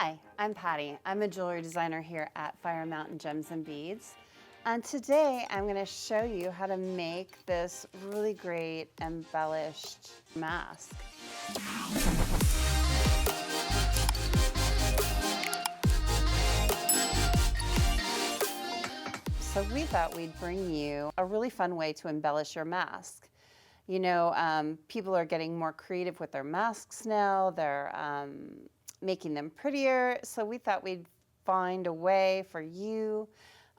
Hi, I'm Patti. I'm a jewelry designer here at Fire Mountain Gems and Beads. And today I'm going to show you how to make this really great embellished mask. So we thought we'd bring you a really fun way to embellish your mask. You know, people are getting more creative with their masks now. They're making them prettier. So we thought we'd find a way for you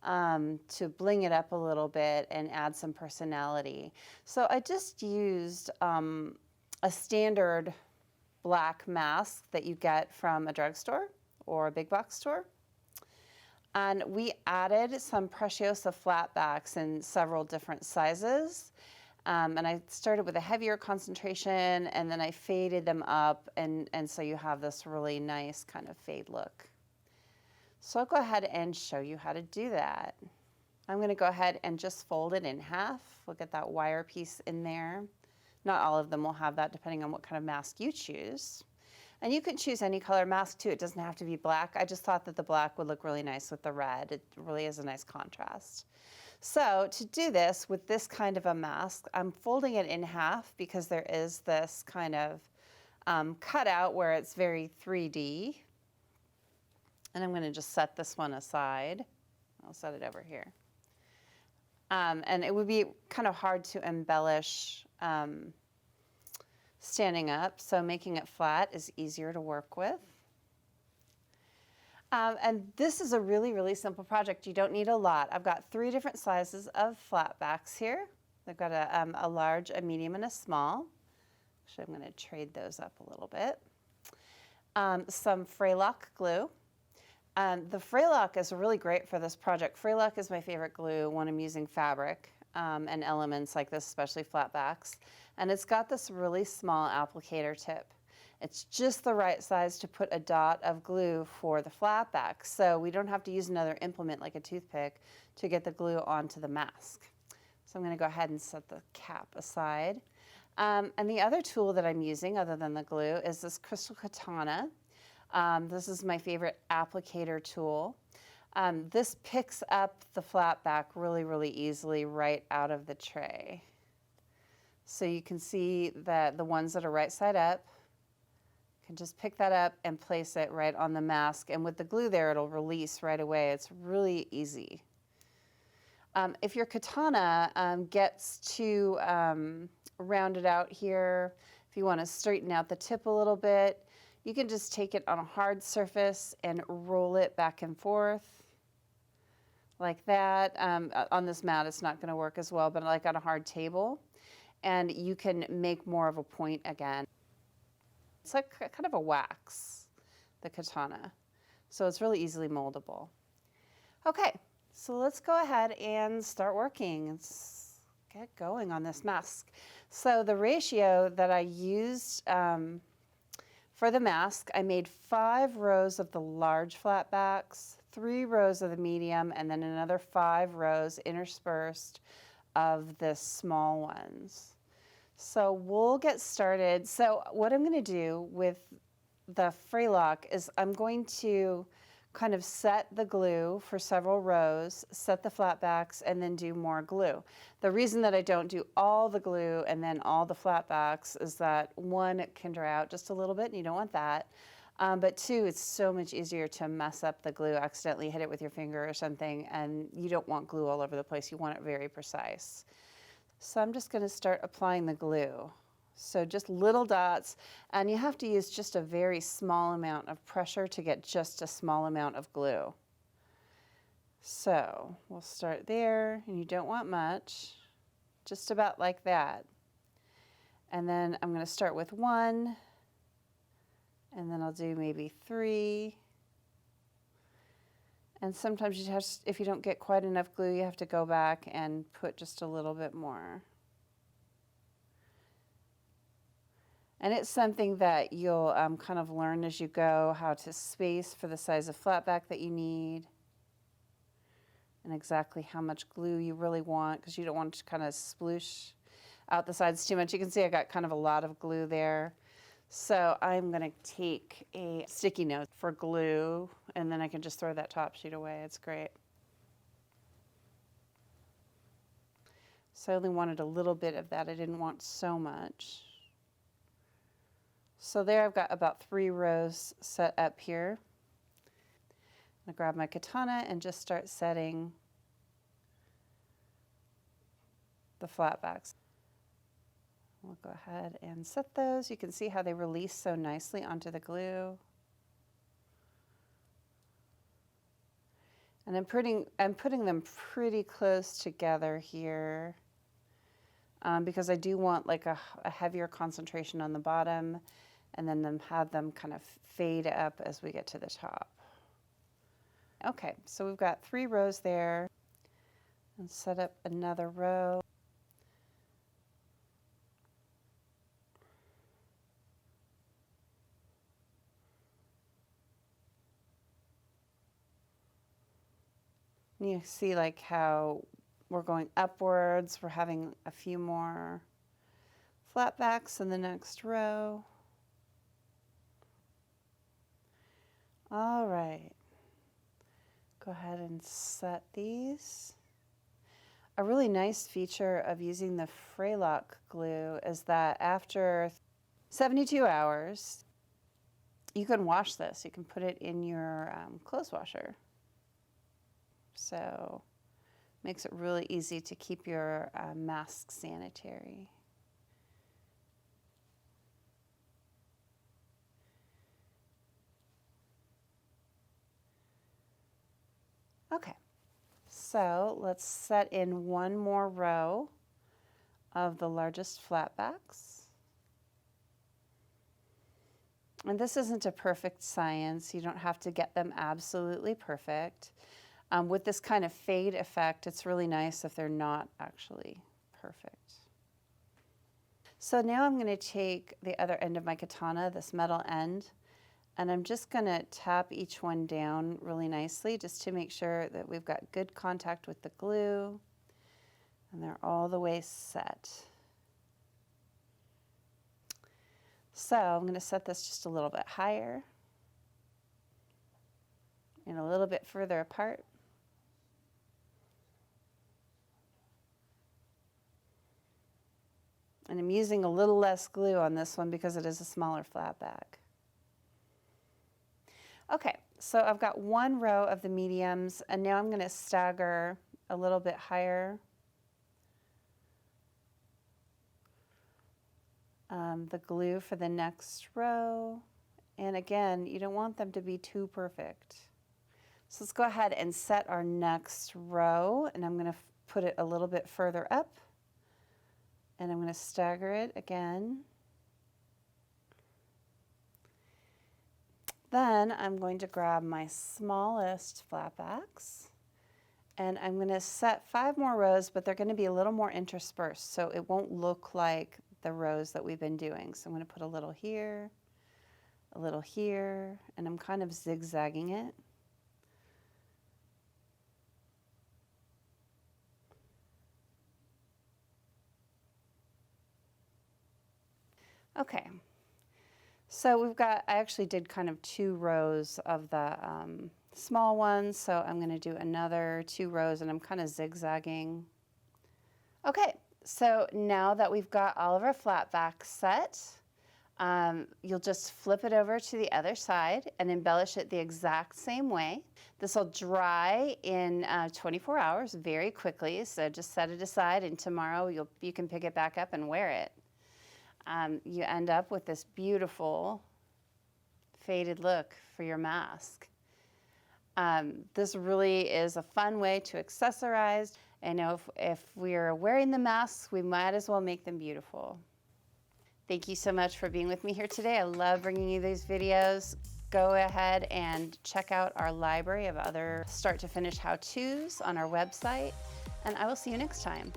to bling it up a little bit and add some personality. So I just used a standard black mask that you get from a drugstore or a big box store. And we added some Preciosa flatbacks in several different sizes. And I started with a heavier concentration, and then I faded them up, and so you have this really nice kind of fade look. So I'll go ahead and show you how to do that. I'm going to go ahead and just fold it in half. We'll get that wire piece in there. Not all of them will have that, depending on what kind of mask you choose. And you can choose any color mask too. It doesn't have to be black. I just thought that the black would look really nice with the red. It really is a nice contrast. So to do this with this kind of a mask, I'm folding it in half because there is this kind of cutout where it's very 3D. And I'm going to just set this one aside. I'll set it over here. And it would be kind of hard to embellish standing up, so making it flat is easier to work with. And this is a really, really simple project. You don't need a lot. I've got 3 different sizes of flatbacks here. I've got a large, a medium, and a small. Actually, I'm going to trade those up a little bit. Some Fray glue. The Fray is really great for this project. Fray is my favorite glue when I'm using fabric and elements like this, especially flatbacks. And it's got this really small applicator tip. It's just the right size to put a dot of glue for the flatback, so we don't have to use another implement like a toothpick to get the glue onto the mask. So I'm going to go ahead and set the cap aside. And the other tool that I'm using, other than the glue, is this Crystal Katana. This is my favorite applicator tool. This picks up the flatback really, really easily right out of the tray. So you can see that the ones that are right side up, can just pick that up and place it right on the mask, and with the glue there it'll release right away. It's really easy. If your katana gets too rounded out here, if you want to straighten out the tip a little bit, you can just take it on a hard surface and roll it back and forth like that. On this mat it's not going to work as well, but like on a hard table, and you can make more of a point again. It's like kind of a wax, the katana. So it's really easily moldable. Okay, so let's go ahead and start working. Let's get going on this mask. So the ratio that I used for the mask, I made 5 rows of the large flatbacks, 3 rows of the medium, and then another 5 rows interspersed of the small ones. So we'll get started. So what I'm going to do with the Fray is I'm going to kind of set the glue for several rows, set the flatbacks, and then do more glue. The reason that I don't do all the glue and then all the flatbacks is that 1, it can dry out just a little bit, and you don't want that. But 2, it's so much easier to mess up the glue, accidentally hit it with your finger or something, and you don't want glue all over the place. You want it very precise. So I'm just going to start applying the glue. So just little dots, and you have to use just a very small amount of pressure to get just a small amount of glue. So we'll start there, and you don't want much, just about like that. And then I'm going to start with 1, and then I'll do maybe 3. And sometimes you have, if you don't get quite enough glue, you have to go back and put just a little bit more. And it's something that you'll kind of learn as you go, how to space for the size of flatback that you need, and exactly how much glue you really want, because you don't want to kind of sploosh out the sides too much. You can see I got kind of a lot of glue there. So I'm going to take a sticky note for glue, and then I can just throw that top sheet away. It's great. So I only wanted a little bit of that. I didn't want so much. So there I've got about 3 rows set up here. I'm going to grab my katana and just start setting the flatbacks. We'll go ahead and set those. You can see how they release so nicely onto the glue. And I'm putting them pretty close together here because I do want like a heavier concentration on the bottom, and then have them kind of fade up as we get to the top. Okay, so we've got 3 rows there, and set up another row. You see like how we're going upwards. We're having a few more flatbacks in the next row. All right. Go ahead and set these. A really nice feature of using the Fray glue is that after 72 hours, you can wash this. You can put it in your clothes washer. So makes it really easy to keep your mask sanitary. Okay, so let's set in 1 more row of the largest flatbacks. And this isn't a perfect science. You don't have to get them absolutely perfect. With this kind of fade effect, it's really nice if they're not actually perfect. So now I'm going to take the other end of my katana, this metal end, and I'm just going to tap each one down really nicely just to make sure that we've got good contact with the glue and they're all the way set. So I'm going to set this just a little bit higher and a little bit further apart. And I'm using a little less glue on this one because it is a smaller flatback. Okay, so I've got 1 row of the mediums, and now I'm going to stagger a little bit higher. The glue for the next row. And again, you don't want them to be too perfect. So let's go ahead and set our next row, and I'm going to put it a little bit further up. And I'm going to stagger it again. Then I'm going to grab my smallest flatbacks, and I'm going to set 5 more rows, but they're going to be a little more interspersed, so it won't look like the rows that we've been doing. So I'm going to put a little here, and I'm kind of zigzagging it. Okay, so we've got, I actually did kind of 2 rows of the small ones, so I'm going to do another 2 rows, and I'm kind of zigzagging. Okay, so now that we've got all of our flatbacks set, you'll just flip it over to the other side and embellish it the exact same way. This will dry in 24 hours very quickly, so just set it aside, and tomorrow you can pick it back up and wear it. You end up with this beautiful faded look for your mask. This really is a fun way to accessorize. I know if we're wearing the masks, we might as well make them beautiful. Thank you so much for being with me here today. I love bringing you these videos. Go ahead and check out our library of other start to finish how-tos on our website, and I will see you next time.